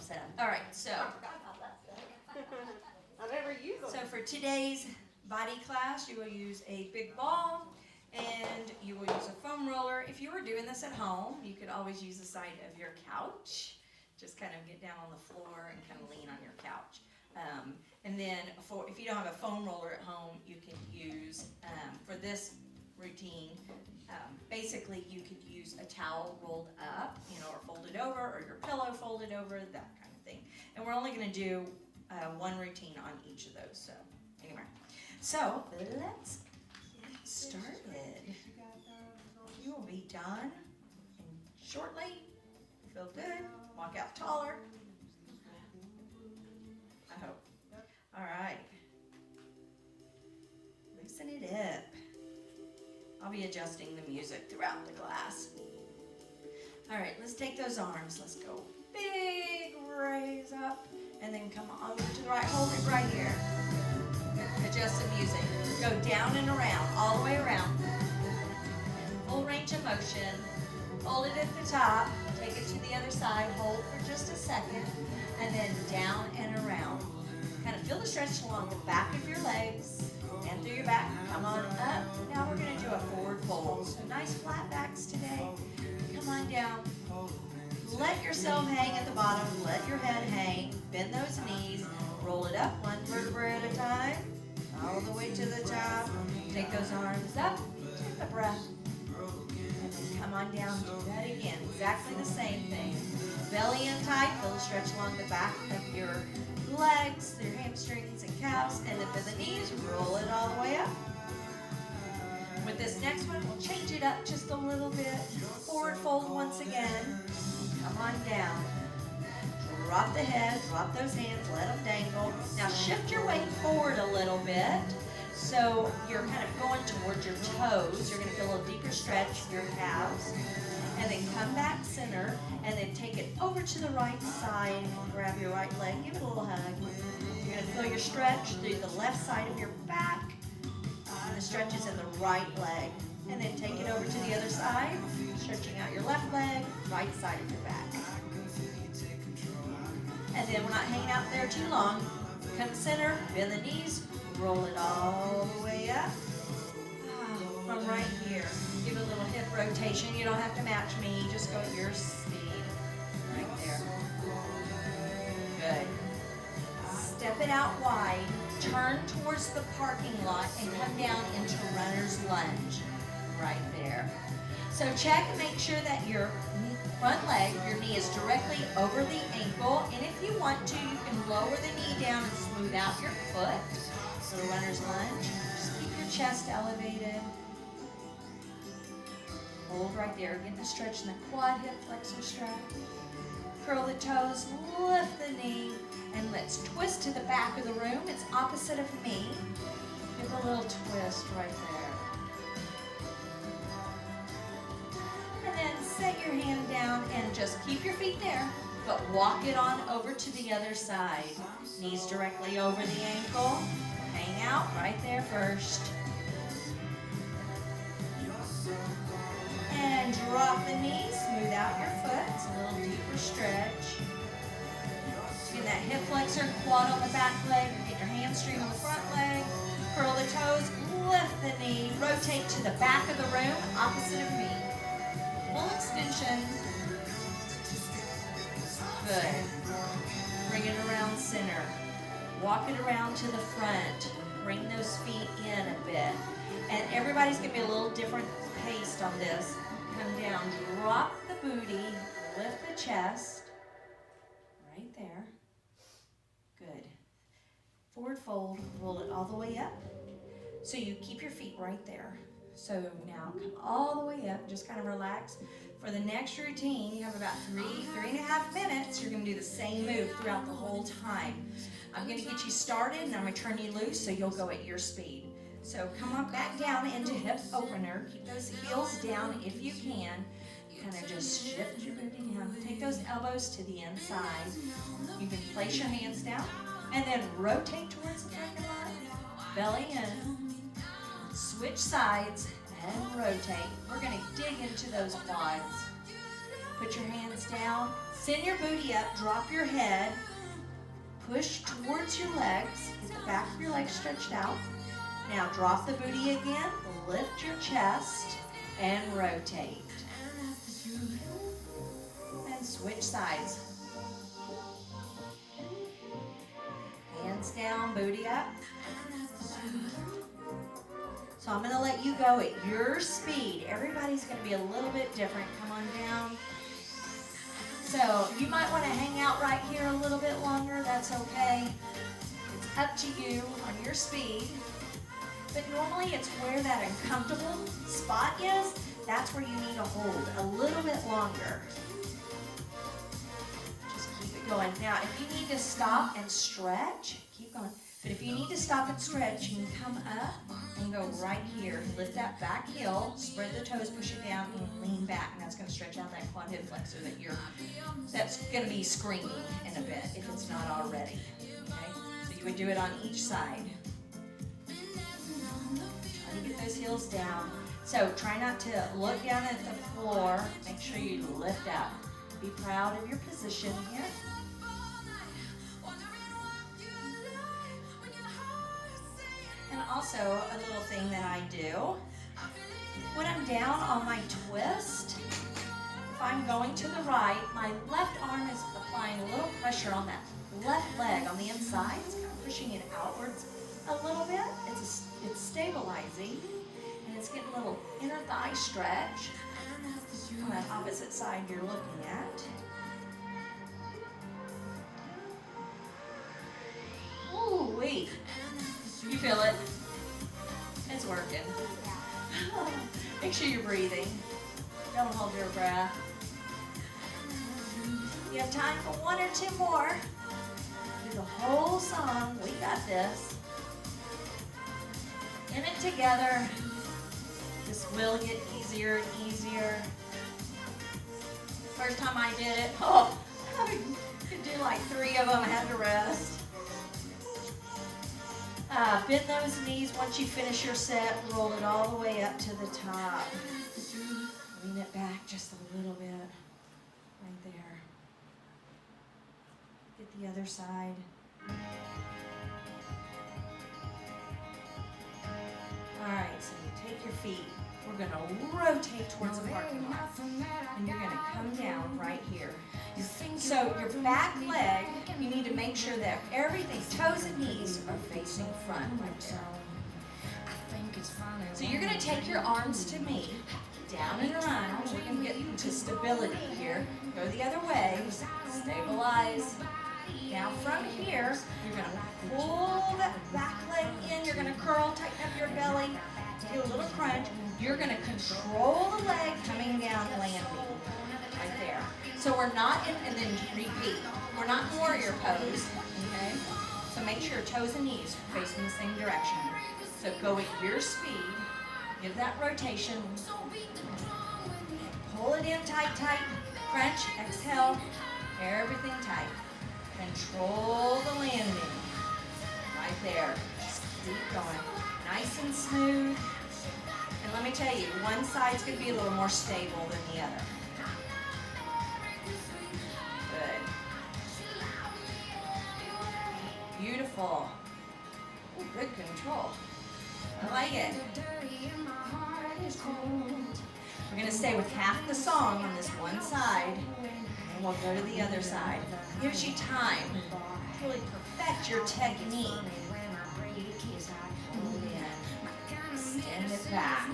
set up. All right, so. I never use them. So for today's body class, you will use a big ball and you will use a foam roller. If you were doing this at home, you could always use the side of your couch. Just kind of get down on the floor and kind of lean on your couch. And then if you don't have a foam roller at home, you can use, for this routine, basically you could use a towel rolled up, or folded over, or your pillow folded over, that kind of thing. And we're only going to do one routine on each of those. So anyway, so let's get started. You will be done shortly. Feel good. Walk out taller. I hope. All right. Loosen it up. I'll be adjusting the music throughout the class. All right, let's take those arms. Let's go big raise up and then come over to the right. Hold it right here. Adjust the music. Go down and around, all the way around. Full range of motion. Hold it at the top. Take it to the other side. Hold for just a second. And then down and around. Kind of feel the stretch along the back of your legs and through your back. Come on up. Now we're going to do a forward fold. So nice flat backs today. Come on down. Let yourself hang at the bottom. Let your head hang. Bend those knees. Roll it up one vertebra at a time. All the way to the top. Take those arms up. Take a breath. And then come on down. Do that again. Exactly the same thing. Belly in tight. Feel the stretch along the back of your legs, your hamstrings and calves. And then bend the knees. Roll it all the way up. With this next one, we'll change it up just a little bit. Forward fold once again. Come on down. Drop the head, drop those hands, let them dangle. Now shift your weight forward a little bit. So you're kind of going towards your toes. You're going to feel a little deeper stretch in your calves. And then come back center and then take it over to the right side. Grab your right leg, give it a little hug. You're going to feel your stretch through the left side of your back. The stretch is in the right leg. And then take it over to the other side, stretching out your left leg, right side of your back. And then we're not hanging out there too long. Come center, bend the knees, roll it all the way up. From right here, give it a little hip rotation. You don't have to match me, just go at your speed. Right there. Good. Step it out wide, turn towards the parking lot, and come down into runner's lunge. Right there. So check and make sure that your front leg, your knee is directly over the ankle. And if you want to, you can lower the knee down and smooth out your foot. So runner's lunge. Just keep your chest elevated. Hold right there. Getting a stretch in the quad hip flexor strap. Curl the toes, lift the knee, and let's twist to the back of the room. It's opposite of me. Give a little twist right there. And then set your hand down and just keep your feet there, but walk it on over to the other side. Knees directly over the ankle. Hang out right there first. And drop the knees, smooth out your foot. It's a little deeper stretch. Get that hip flexor and quad on the back leg. Get your hamstring on the front leg. Curl the toes, lift the knee, rotate to the back of the room, opposite of me. Full extension. Good. Bring it around center. Walk it around to the front. Bring those feet in a bit. And everybody's going to be a little different paced on this. Come down, drop the booty, lift the chest. Right there. Good. Forward fold, roll it all the way up. So you keep your feet right there. So now come all the way up, just kind of relax. For the next routine, you have about 3.5 minutes. You're going to do the same move throughout the whole time. I'm going to get you started and I'm going to turn you loose so you'll go at your speed. So come on back down into hip opener. Keep those heels down if you can. Kind of just shift your booty down. Take those elbows to the inside. You can place your hands down and then rotate towards the parking lot. Belly in. Switch sides and rotate. We're going to dig into those quads. Put your hands down. Send your booty up. Drop your head. Push towards your legs. Get the back of your legs stretched out. Now drop the booty again. Lift your chest and rotate. And switch sides. Hands down, booty up. So I'm going to let you go at your speed. Everybody's going to be a little bit different. Come on down. So you might want to hang out right here a little bit longer. That's okay. It's up to you on your speed. But normally it's where that uncomfortable spot is. That's where you need to hold a little bit longer. Just keep it going. Now, if you need to stop and stretch, keep going. But if you need to stop and stretch, you can come up and go right here. Lift that back heel, spread the toes, push it down, and lean back. And that's going to stretch out that quad hip flexor that's going to be screaming in a bit if it's not already. Okay? So you would do it on each side. Try to get those heels down. So try not to look down at the floor. Make sure you lift up. Be proud of your position here. And also a little thing that I do, when I'm down on my twist, if I'm going to the right, my left arm is applying a little pressure on that left leg on the inside. It's kind of pushing it outwards a little bit. It's stabilizing, and it's getting a little inner thigh stretch on that opposite side you're looking at. Ooh-wee. You feel it? It's working. Make sure you're breathing. Don't hold your breath. You have time for one or two more. Do the whole song. We got this. In it together. This will get easier and easier. First time I did it, I could do like 3 of them. I had to rest. Bend those knees. Once you finish your set, roll it all the way up to the top. Lean it back just a little bit. Right there. Get the other side. Alright, so you take your feet. We're going to rotate towards the parking lot. And you're going to come down right here. So your back leg, you need to make sure that everything, toes and knees, are facing front right there. So you're going to take your arms to me, down and around. We're going to get into stability here. Go the other way, stabilize. Now from here, you're going to pull that back leg in. You're going to curl, tighten up your belly, get a little crunch. You're going to control the leg coming down, landing right there. So we're not in, and then repeat. We're not in warrior pose, okay? So make sure toes and knees are facing the same direction. So go at your speed. Give that rotation. Pull it in tight, tight. Crunch, exhale. Everything tight. Control the landing. Right there. Just keep going. Nice and smooth. And let me tell you, one side's going to be a little more stable than the other. Good. Beautiful. Ooh, good control. I like it. We're going to stay with half the song on this one side, and we'll go to the other side. Gives you time to really perfect your technique. Hold in. Extend it back.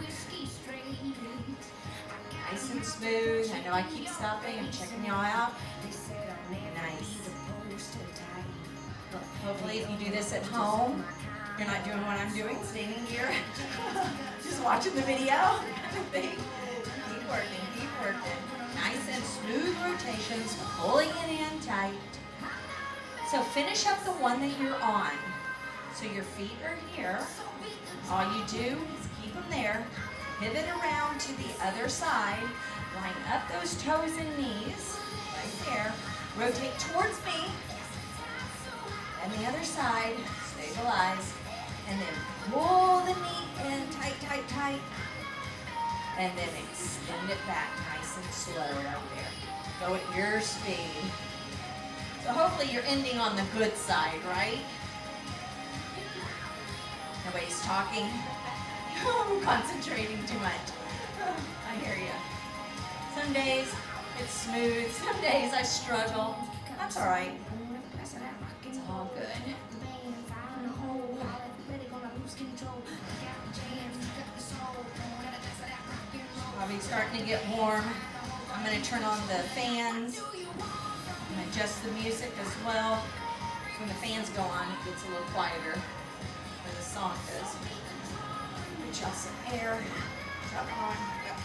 Nice and smooth. I know I keep stopping. I'm checking y'all out. Nice. Hopefully if you do this at home, you're not doing what I'm doing, standing here, just watching the video. Keep working, keep working. Nice and smooth rotations, pulling it in tight. So finish up the one that you're on. So your feet are here. All you do is keep them there. Pivot around to the other side. Line up those toes and knees. Right there. Rotate towards me. And the other side. Stabilize. And then pull the knee in tight, tight, tight. And then extend it back nice and slow right there. Go at your speed. So hopefully you're ending on the good side, right? Nobody's talking. I'm concentrating too much. I hear you. Some days it's smooth. Some days I struggle. That's all right. It's all good. Probably starting to get warm. I'm going to turn on the fans and adjust the music as well. So when the fans go on, it gets a little quieter where the song is. Get y'all some air. Is that on? Yep.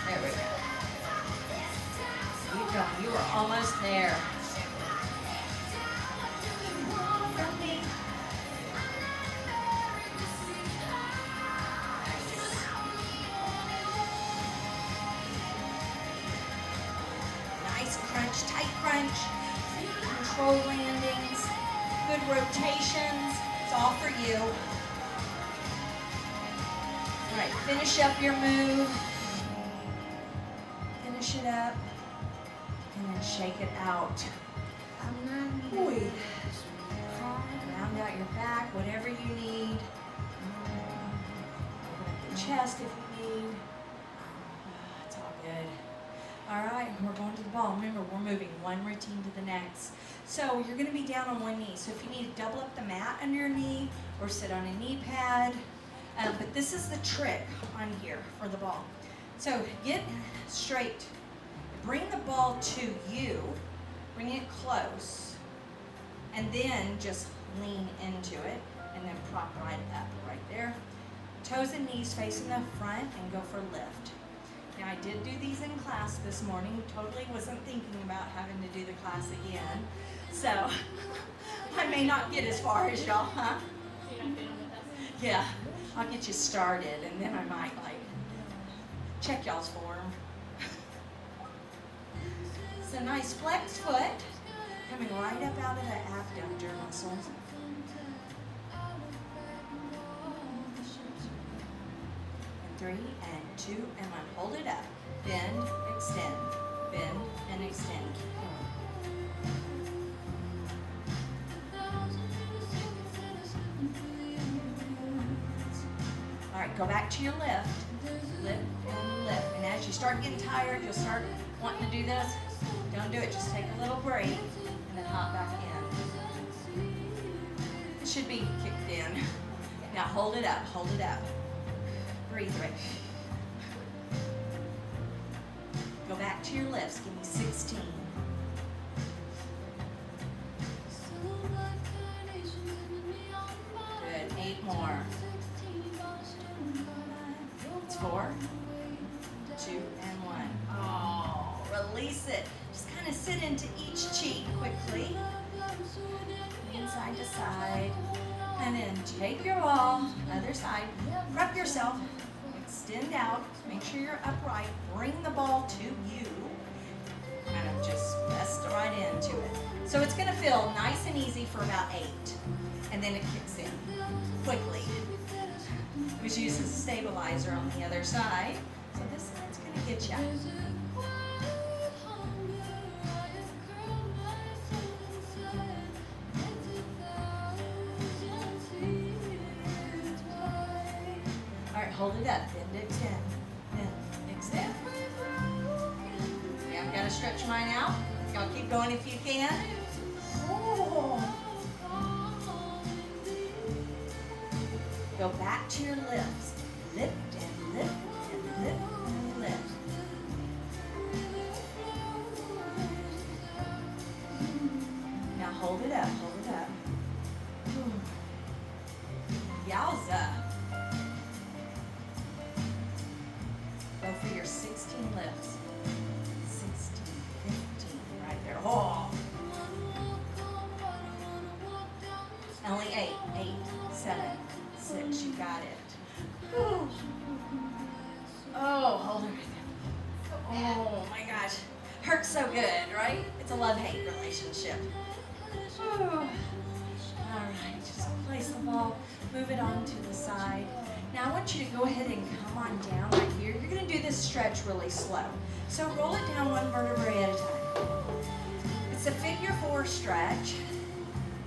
There we go. Keep going. You are almost there. Tight crunch, control landings, good rotations. It's all for you. All right, finish up your move. Finish it up, and then shake it out. Round out your back, whatever you need. Open up your chest if you need. It's all good. All right, we're going to the ball. Remember, we're moving one routine to the next. So you're going to be down on one knee. So if you need to double up the mat under your knee or sit on a knee pad. But this is the trick on here for the ball. So get straight. Bring the ball to you. Bring it close. And then just lean into it. And then prop right up right there. Toes and knees facing the front and go for lift. Now, I did do these in class this morning. Totally wasn't thinking about having to do the class again. So, I may not get as far as y'all, huh? Yeah, I'll get you started, and then I might, check y'all's form. So, nice flex foot. Coming right up out of the abductor muscles. And 3, and 2, and 1. Hold it up. Bend, extend. Bend, and extend. All right, go back to your lift. Lift and lift. And as you start getting tired, you'll start wanting to do this. Don't do it. Just take a little break and then hop back in. It should be kicked in. Now hold it up. Hold it up. Breathe right. Go back to your lifts. Give me 16. Good. 8 more. It's 4, 2, and 1. Oh, release it. Just kind of sit into each cheek quickly. Lean side to side. And then take your ball, other side. Prep yourself. Extend out. Make sure you're upright. Bring the ball to you. Kind of just rest right into it. So it's going to feel nice and easy for about 8. And then it kicks in quickly. It was used as a stabilizer on the other side. So this side's going to get you. All right, hold it up. Bend, extend. Bend, extend. Yeah, I've got to stretch mine out. Y'all keep going if you can. Oh. Go back to your lifts. Lift and lift and lift and lift. Now hold it up, hold it up. Yowza. Go for your 16 lifts. 16, 15, right there. Oh. Only 8, 8, 7, 6, you got it. Whew. Oh, hold it right there. Oh my gosh. Hurts so good, right? It's a love-hate relationship. Whew. All right, just place the ball, move it on to the side. Now I want you to go ahead and come on down right here. stretch really slow. So roll it down one vertebrae at a time. It's a figure 4 stretch.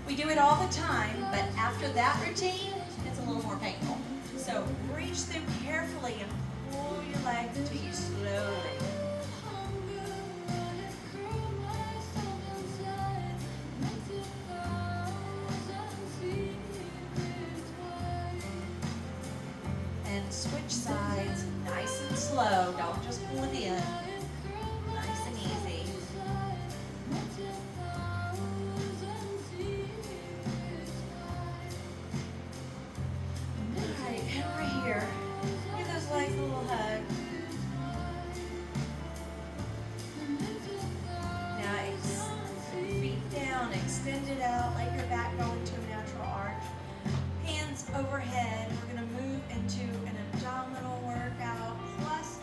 We do it all the time, but after that routine, it's a little more painful. So reach through carefully and pull your leg to you slowly. And switch sides, nice and slow. Don't just pull it in. Nice and easy. Alright, and we're here. Give those legs a little hug. Now, feet down, extend it out, let your back go into a natural arch. Hands overhead. We're going to move into an abdominal workout plus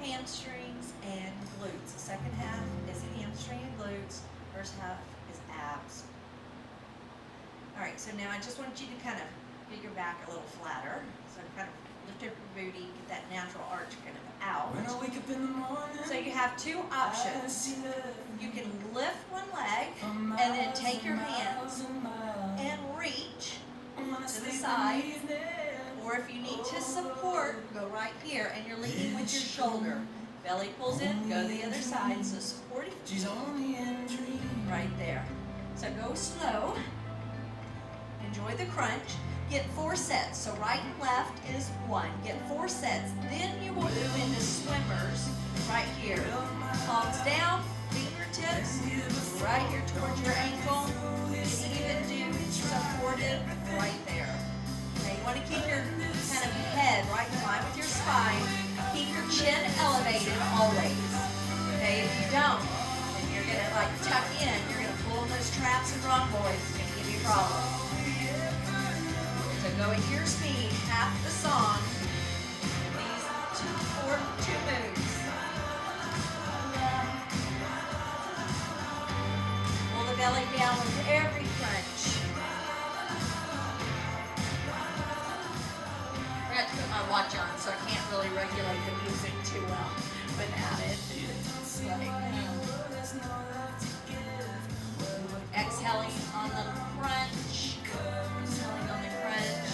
hamstrings and glutes. The second half is hamstring and glutes. First half is abs. Alright, so now I just want you to kind of get your back a little flatter. So kind of lift up your booty, get that natural arch kind of out. When I wake up in the morning, so you have two options. You can lift one leg and then take your hands and reach to the side. Or if you need to support, go right here and you're leaning with your shoulder. Belly pulls in, go the other side. So support right there. So go slow. Enjoy the crunch. Get 4 sets. So right and left is 1. Get 4 sets. Then you will move into swimmers right here. Palms down, fingertips right here towards your ankle. You can even do supported right there. Okay, you want to keep your kind of head right in line with your spine. Keep your chin elevated always. Okay, if you don't, then you're going to like tuck in. You're going to pull on those traps and rhomboids. It's going to give you problems. So go at your speed, half the song. These 2 moves. Pull the belly down with every crunch. I forgot to put my watch on, so I can't really regulate the music too well without it. It's like, exhaling on the crunch. Exhaling on the crunch.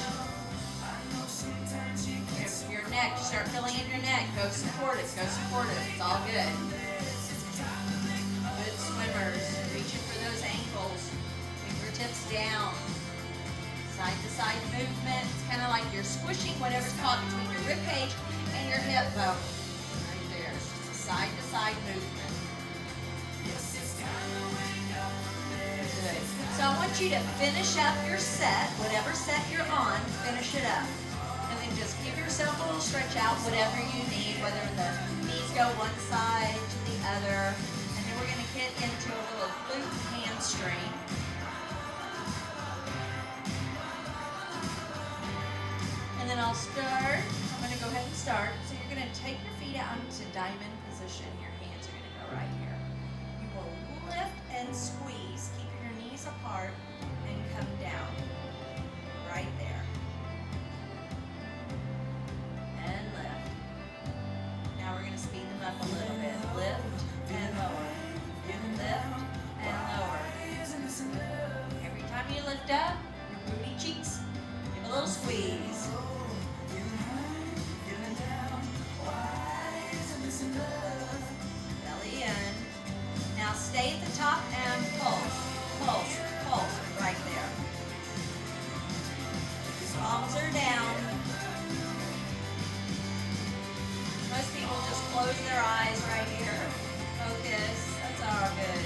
Your neck, start feeling in your neck. Go support it. Go support it. It's all good. Good swimmers. Reaching for those ankles. Fingertips down. Side to side movement. It's kind of like you're squishing whatever's caught between your rib cage and your hip bone. Right there. It's just a side to side movement. Good. So I want you to finish up your set, whatever set you're on, finish it up. And then just give yourself a little stretch out, whatever you need, whether the knees go one side to the other. And then we're going to get into a little glute hamstring. And then I'll start. I'm going to go ahead and start. So you're going to take your feet out into diamond position. Your hands are going to go right here. You will lift and squeeze, keeping your knees apart, and come down. Right there. And lift. Now we're going to speed them up a little bit. Lift and lower. Lift and lower. Every time you lift up, your booty cheeks, give a little squeeze. Belly in. Now stay at the top and pulse, pulse, pulse, right there. Palms are down. Most people just close their eyes right here. Focus, that's all good.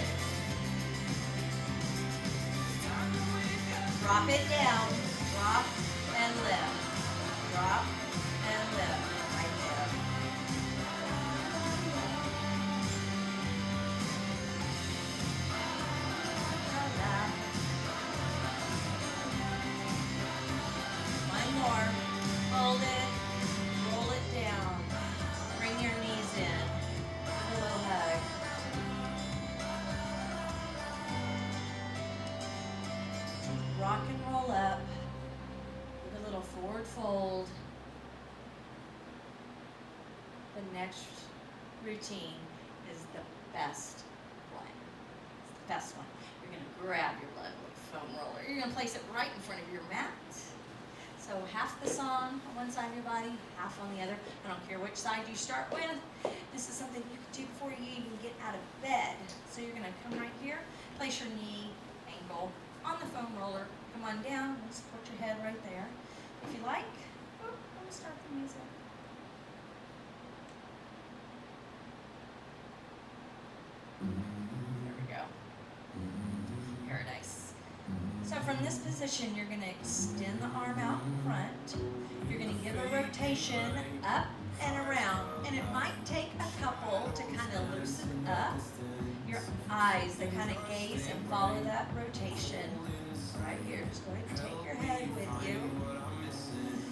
Drop it down, drop and lift. Drop and lift, right there. One more. Hold it. Roll it down. Bring your knees in. Give a little hug. Rock and roll up. Give a little forward fold. The next routine is the best one. It's the best one. You're going to grab your lovely foam roller. You're going to place it right in front of your mat. So half the song on one side of your body, half on the other. I don't care which side you start with. This is something you can do before you even get out of bed. So you're going to come right here, place your knee, ankle on the foam roller. Come on down and support your head right there. If you like, I'm going to start the music. There we go. Paradise. So from this position, you're going to extend the arm out in front. You're going to give a rotation up and around. And it might take a couple to kind of loosen up your eyes, to kind of gaze and follow that rotation. Right here. Just go ahead and take your head with you.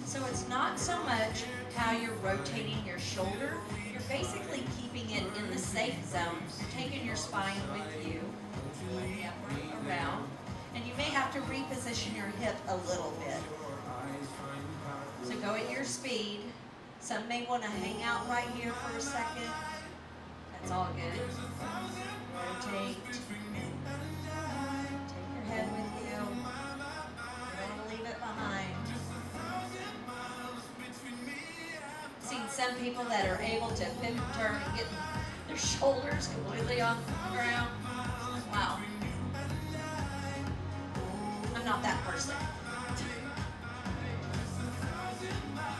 So it's not so much how you're rotating your shoulder. You're basically keeping it in the safe zone. You're taking your spine with you. Around. And you may have to reposition your hip a little bit. So go at your speed. Some may want to hang out right here for a second. That's all good. Rotate. Take your head with you. You don't want to leave it behind. I've seen some people that are able to pivot and turn and get their shoulders completely off the ground. Wow. I'm not that person.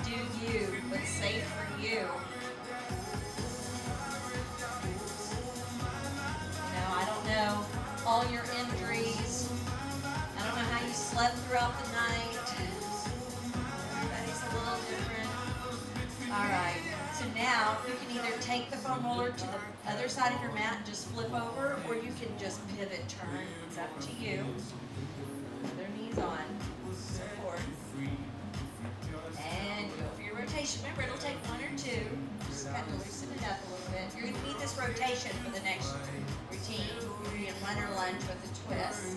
Do you, what's safe for you. You know, I don't know all your injuries. I don't know how you slept throughout the night. Everybody's a little different. All right. So now you can either take the foam roller to the other side of your mat and just flip over, or you can just pivot, turn. It's up to you. Their knees on, support, and go for your rotation. Remember, it'll take one or two. Just kind of loosen it up a little bit. You're going to need this rotation for the next routine. You're going to runner lunge with a twist.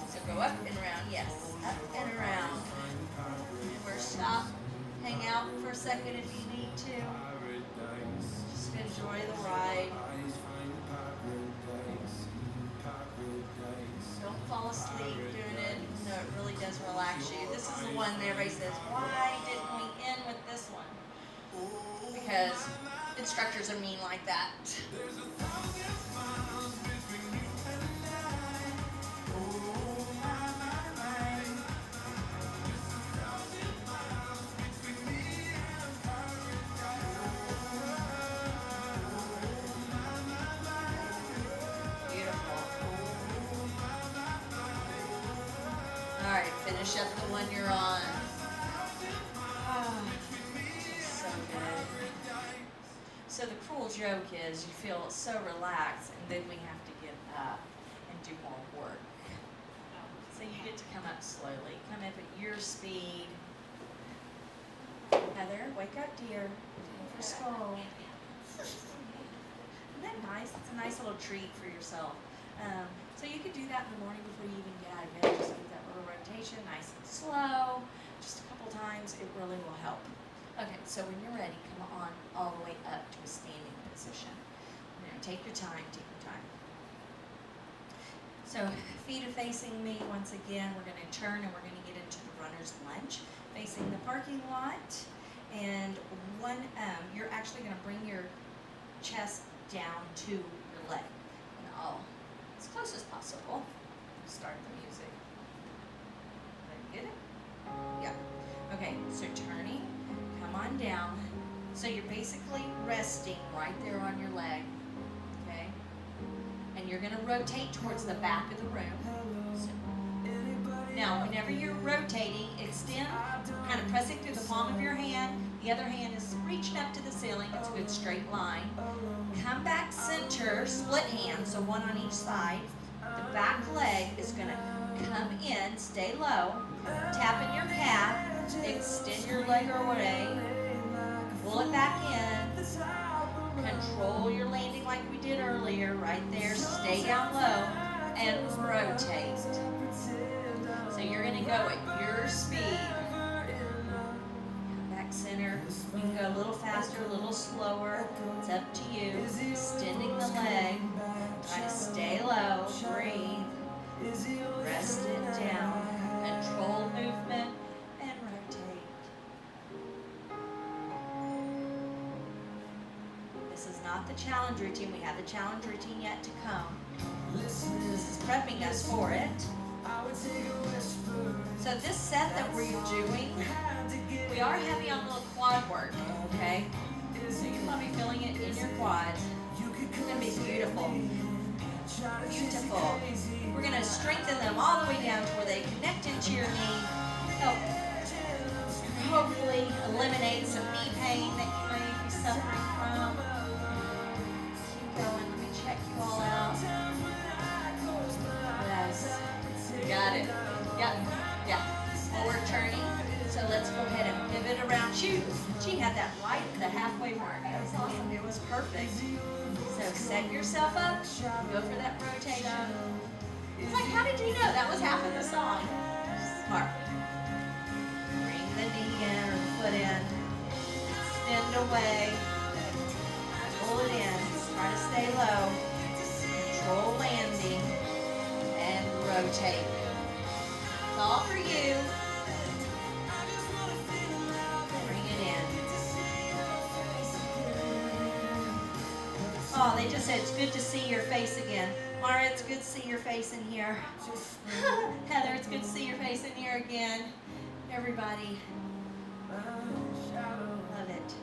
So go up and around, yes, up and around. Or stop, hang out for a second if you need to. Just enjoy the ride. Don't fall asleep doing it. No, it really does relax you. This is the one that everybody says, why didn't we end with this one? Because instructors are mean like that. Finish up the one you're on. Oh, so good. So the cruel joke is you feel so relaxed, and then we have to get up and do more work. So you get to come up slowly. Come up at your speed. Heather, wake up, dear. Time for school. Isn't that nice? It's a nice little treat for yourself. So you could do that in the morning before you even get out of bed. Just get that little rotation, nice and slow. Just a couple times, it really will help. Okay, so when you're ready, come on all the way up to a standing position. Take your time, take your time. So feet are facing me once again. We're going to turn and we're going to get into the runner's lunge, facing the parking lot. And you're actually going to bring your chest down to your leg. And all as close as possible. Start the music. Did I get it? Yeah. Okay, so turning, come on down. So you're basically resting right there on your leg. Okay? And you're going to rotate towards the back of the room. So, now, whenever you're rotating, extend, kind of pressing through the palm of your hand. The other hand is reaching up to the ceiling. It's a good straight line. Come back center, split hands, so one on each side. The back leg is going to come in, stay low, tap in your calf, extend your leg away, pull it back in, control your landing like we did earlier, right there, stay down low, and rotate. So you're going to go at your speed. neck center. You can go a little faster, a little slower. It's up to you. Extending the leg. Try to stay low. Breathe. Rest it down. Control movement and rotate. This is not the challenge routine. We have the challenge routine yet to come. This is prepping us for it. So this set that we're doing, we are heavy on little quad work, okay? So you're probably feeling it in your quads. It's going to be beautiful. Beautiful. We're going to strengthen them all the way down to where they connect into your knee. Help hopefully eliminate some knee pain that you may be suffering from. Keep going. Let me check you all out. Yes. You got it. Yep. Yeah. Forward turning. So let's go ahead and pivot around. She had that right at the halfway mark. That was awesome. It was perfect. So set yourself up. Go for that rotation. It's like, how did you know that was half of the song? Smart. Bring the knee in or the foot in. Extend away. Pull it in. Try to stay low. Control landing. And rotate. It's all for you. Bring it in. Oh, they just said it's good to see your face again. Mara, it's good to see your face in here. Heather, it's good to see your face in here again. Everybody. Love it.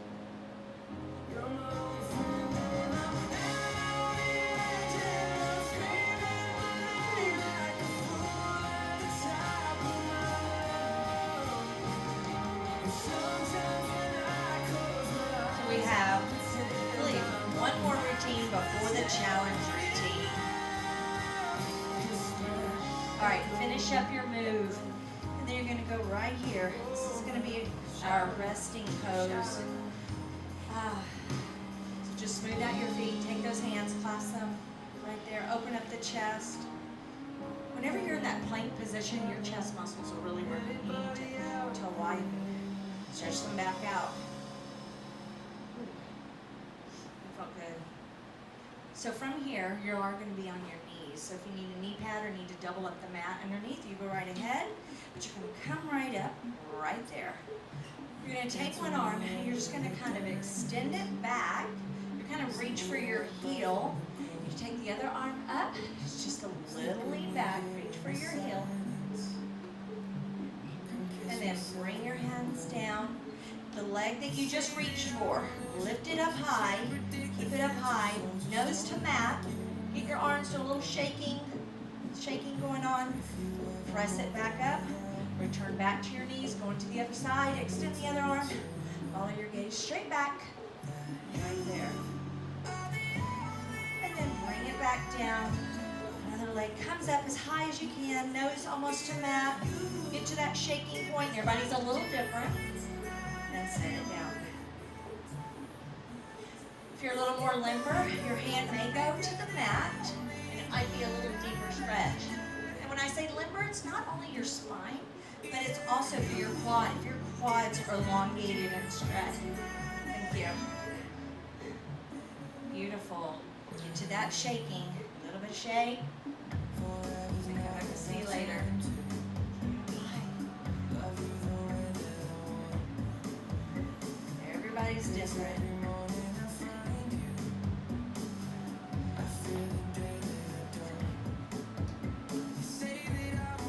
So we have, I believe, one more routine before the challenge routine. All right, finish up your move. And then you're going to go right here. This is going to be our resting pose. So just smooth out your feet. Take those hands, clasp them right there. Open up the chest. Whenever you're in that plank position, your chest muscles will really work. You need to widen. Stretch them back out. That felt good. So from here, you are going to be on your knees. So if you need a knee pad or need to double up the mat underneath, you go right ahead. But you're going to come right up, right there. You're going to take one arm and you're just going to kind of extend it back. You're kind of reach for your heel. You take the other arm up, it's just a little lean back, reach for your heel. And then bring your hands down. The leg that you just reached for, lift it up high, keep it up high, nose to mat. Get your arms to a little shaking going on. Press it back up, return back to your knees, going to the other side, extend the other arm, follow your gaze straight back, right there. And then bring it back down. Another leg comes up as high as you can, nose almost to mat. Get to that shaking point. Your body's a little different. And set it down. If you're a little more limber, your hand may go to the mat, and it might be a little deeper stretch. And when I say limber, it's not only your spine, but it's also for your quad. If your quads are elongated and stretched. Thank you. Beautiful. Get to that shaking. A little bit of shake. I can see you later. Everybody's different.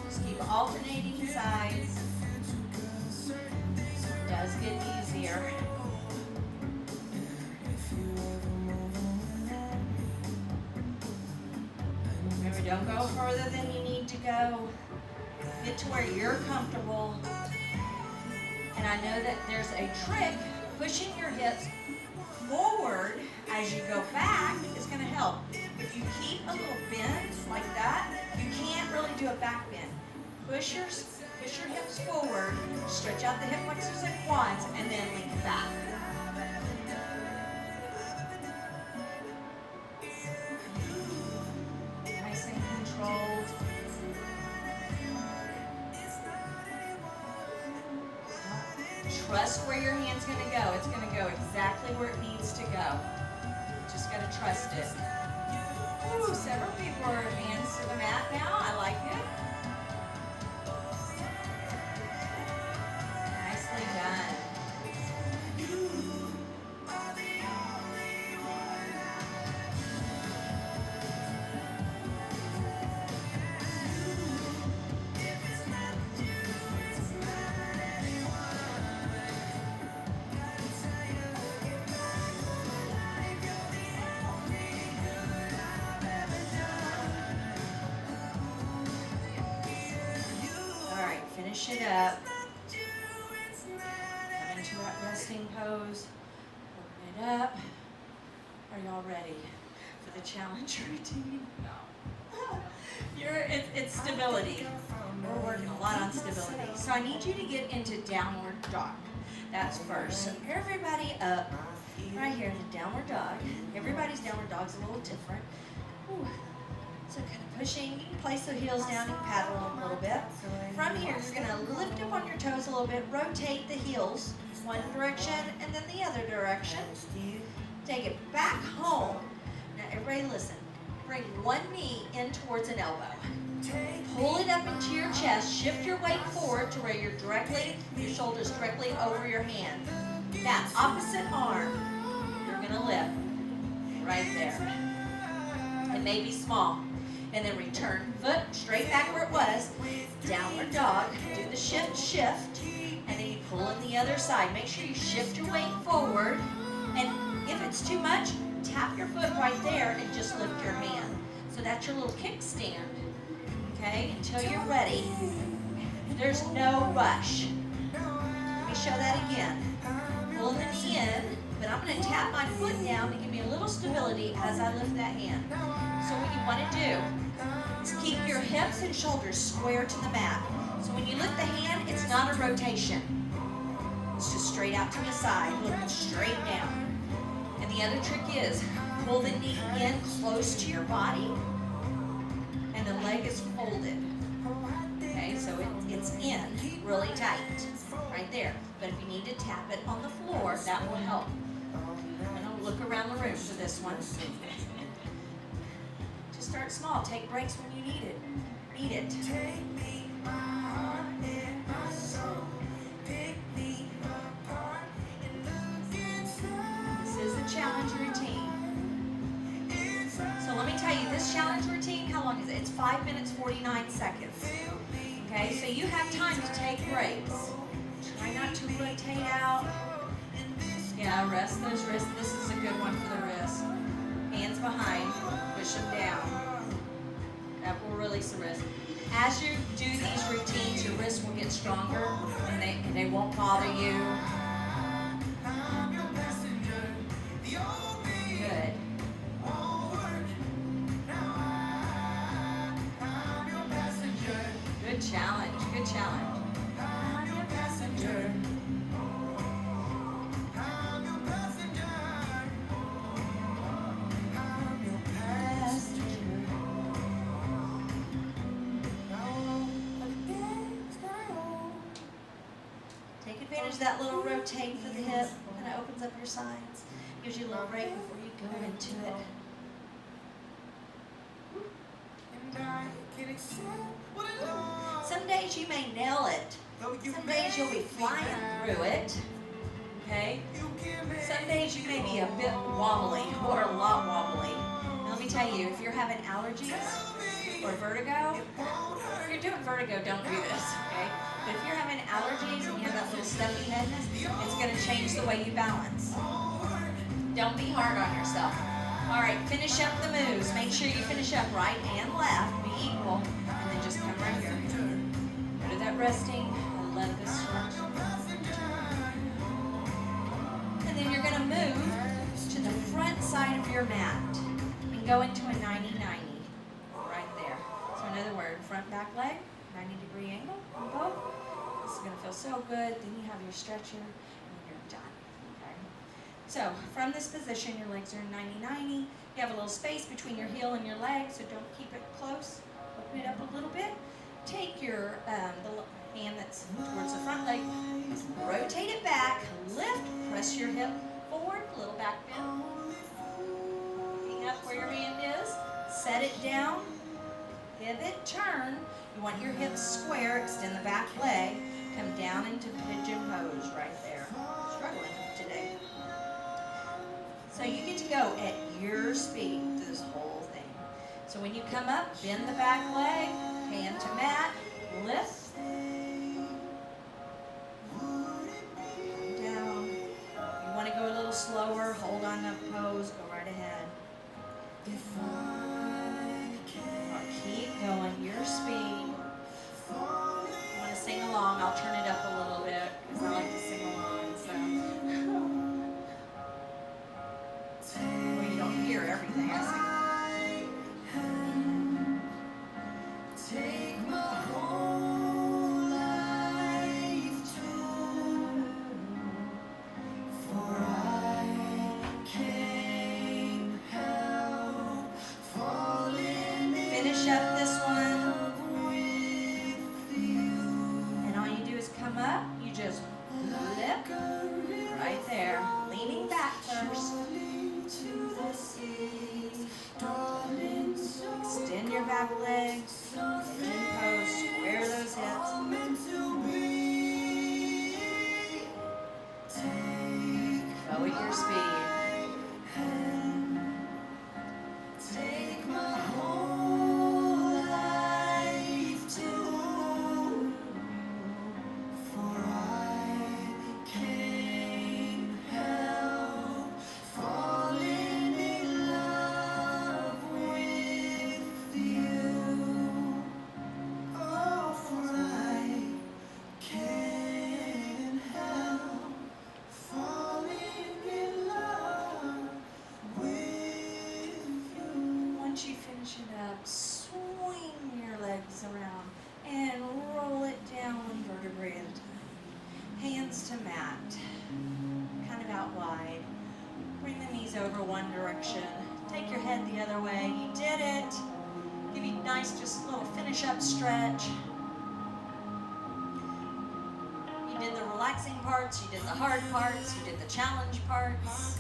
Just keep alternating sides. It does get easier. Remember, don't go further than you need to go. Get to where you're comfortable. And I know that there's a trick. Pushing your hips forward as you go back is going to help. If you keep a little bend like that, you can't really do a back bend. Push your hips forward, stretch out the hip flexors and quads, and then lean back. Nice and controlled. Trust where your hand's going to go. It's going to go exactly where it needs to go. Just got to trust it. Ooh, several people are hands to the mat now. I like it. Nicely done. Finish it up. Come into that resting pose. Open it up. Are y'all ready for the challenge routine? No. It's stability. We're working a lot on stability. So I need you to get into downward dog. That's first. So everybody up right here to downward dog. Everybody's downward dog's a little different. Ooh. So kind of pushing, you can place the heels down and paddle a little bit. From here, you're going to lift up on your toes a little bit, rotate the heels one direction and then the other direction. Take it back home. Now everybody listen. Bring one knee in towards an elbow. Pull it up into your chest, shift your weight forward to where your shoulders directly over your hand. That opposite arm, you're going to lift right there. It may be small. And then return foot straight back where it was. Downward dog. Do the shift, and then you pull in the other side. Make sure you shift your weight forward. And if it's too much, tap your foot right there and just lift your hand. So that's your little kickstand. Okay, until you're ready. There's no rush. Let me show that again. Pull the knee in, but I'm going to tap my foot down to give me a little stability as I lift that hand. So what you want to do is keep your hips and shoulders square to the mat. So when you lift the hand, it's not a rotation. It's just straight out to the side, looking straight down. And the other trick is pull the knee in close to your body, and the leg is folded. Okay, so it's in really tight, right there. But if you need to tap it on the floor, that will help. I'm going to look around the room for this one. Just start small. Take breaks when you need it. This is the challenge routine. So let me tell you, this challenge routine, how long is it? It's 5 minutes, 49 seconds. Okay, so you have time to take breaks. Try not to rotate out. Yeah, rest those wrists. This is a good one for the wrist. Hands behind, push them down. That will release the wrist. As you do these routines, your wrists will get stronger and they won't bother you. Good. Good challenge, good challenge. Take advantage of that little rotate for the hip, and it opens up your sides. Gives you a little break before you go into it. Some days you may nail it. Some days you'll be flying through it. Okay? Some days you may be a bit wobbly or a lot wobbly. And let me tell you, if you're having allergies or vertigo, if you're doing vertigo, don't do this, okay? But if you're having allergies and you have that little stuffy headness, it's going to change the way you balance. Don't be hard on yourself. All right, finish up the moves. Make sure you finish up right and left, be equal, and then just come right here. Go to that resting. I love this one. And then you're going to move to the front side of your mat and go into a 90-90 right there. So another word, front back leg, 90-degree angle on both. This is going to feel so good. Then you have your stretcher and you're done. Okay. So from this position, your legs are in 90-90. You have a little space between your heel and your leg, so don't keep it close. Open it up a little bit. Take your hand that's towards the front leg. Rotate it back, lift, press your hip forward, little back bend. Looking up where your hand is, set it down, pivot, turn. You want your hips square, extend the back leg, come down into pigeon pose right there. Struggling today. So you get to go at your speed through this whole thing. So when you come up, bend the back leg, hand to mat, lift. Down. You want to go a little slower, hold on to pose, go right ahead. Keep going, your speed. If you want to sing along, I'll turn it up a little bit because I like to sing along. So, well, you don't hear everything I sing. Take my whole life too, for I can't help falling. Finish up this one. And all you do is come up, you just lift right there, leaning back first. Extend your back legs, pigeon pose, square those hips. Go at your speed. Take my whole life too, for I can't help falling in love with you. Oh, for I can't help falling in love with you. Once you finish it up, swing your legs around and roll it down one vertebrae at a time. Hands to mat, kind of out wide. Bring the knees over one direction. Take your head the other way. You did it. Give you a nice, just little finish up stretch. You did the relaxing parts, you did the hard parts, you did the challenge parts.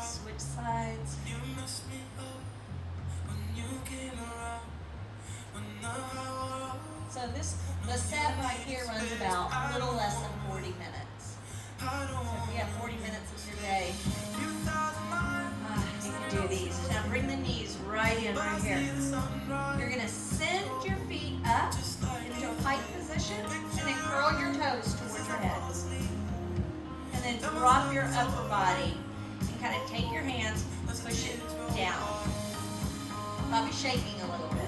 Switch sides. So the set right here runs about a little less than 40 minutes. So if you have 40 minutes of your day, you can do these. Now bring the knees right in right here. You're going to send your feet up into a pike position and then curl your toes towards your head. And then drop your upper body and kind of take your hands, push it down. Probably shaking a little bit.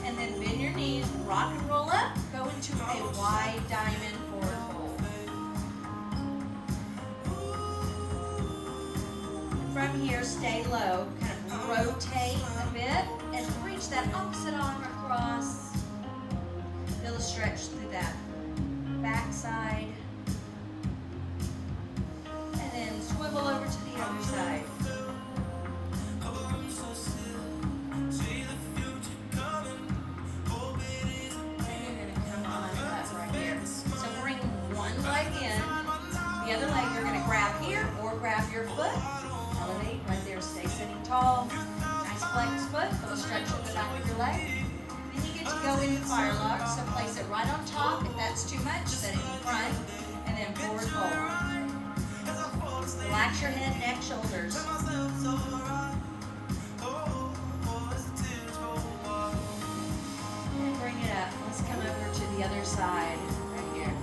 And then bend your knees, rock and roll up, go into a wide diamond forward fold. From here, stay low, kind of rotate a bit and reach that opposite arm across. Feel a stretch through that back side. And then swivel over to the other side. The other leg you're going to grab here or grab your foot. Elevate right there, stay sitting tall. Nice flex foot, little stretch at the back of your leg. Then you get to go into fire lock, so place it right on top. If that's too much, set it in front and then forward fold. Relax your head, neck, shoulders. And bring it up. Let's come over to the other side. Right here.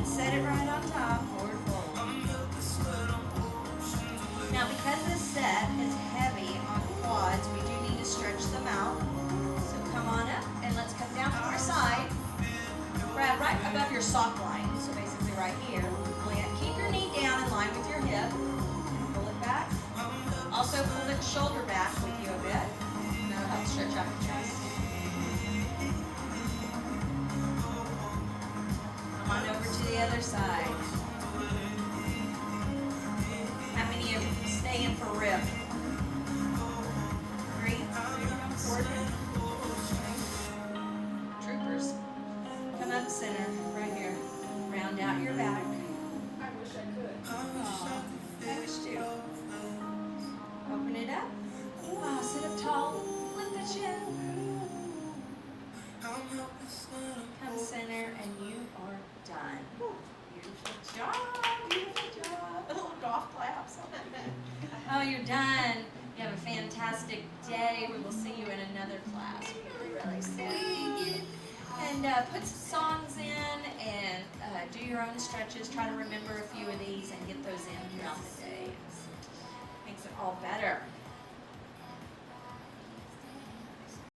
Set it right on top, forward fold. Now because this set is heavy on quads, we do need to stretch them out. So come on up and let's come down to our side. Grab right above your sock line, so basically right here. Keep your knee down in line with your hip. Pull it back. Also pull the shoulder back with you a bit. And that'll help stretch out your chest. Come on over to the other side. How many of you a rip. 3, 4, troopers. Come up center, right here. Round out your back. I wish I could. Aw, I wish too. Open it up. Wow, sit up tall. Lift the chin. Come center, and you are done. Beautiful job. Beautiful job. Little golf claps. Oh, you're done. You have a fantastic day. We will see you in another class really soon. And put some songs in and do your own stretches. Try to remember a few of these and get those in throughout the day. Makes it all better.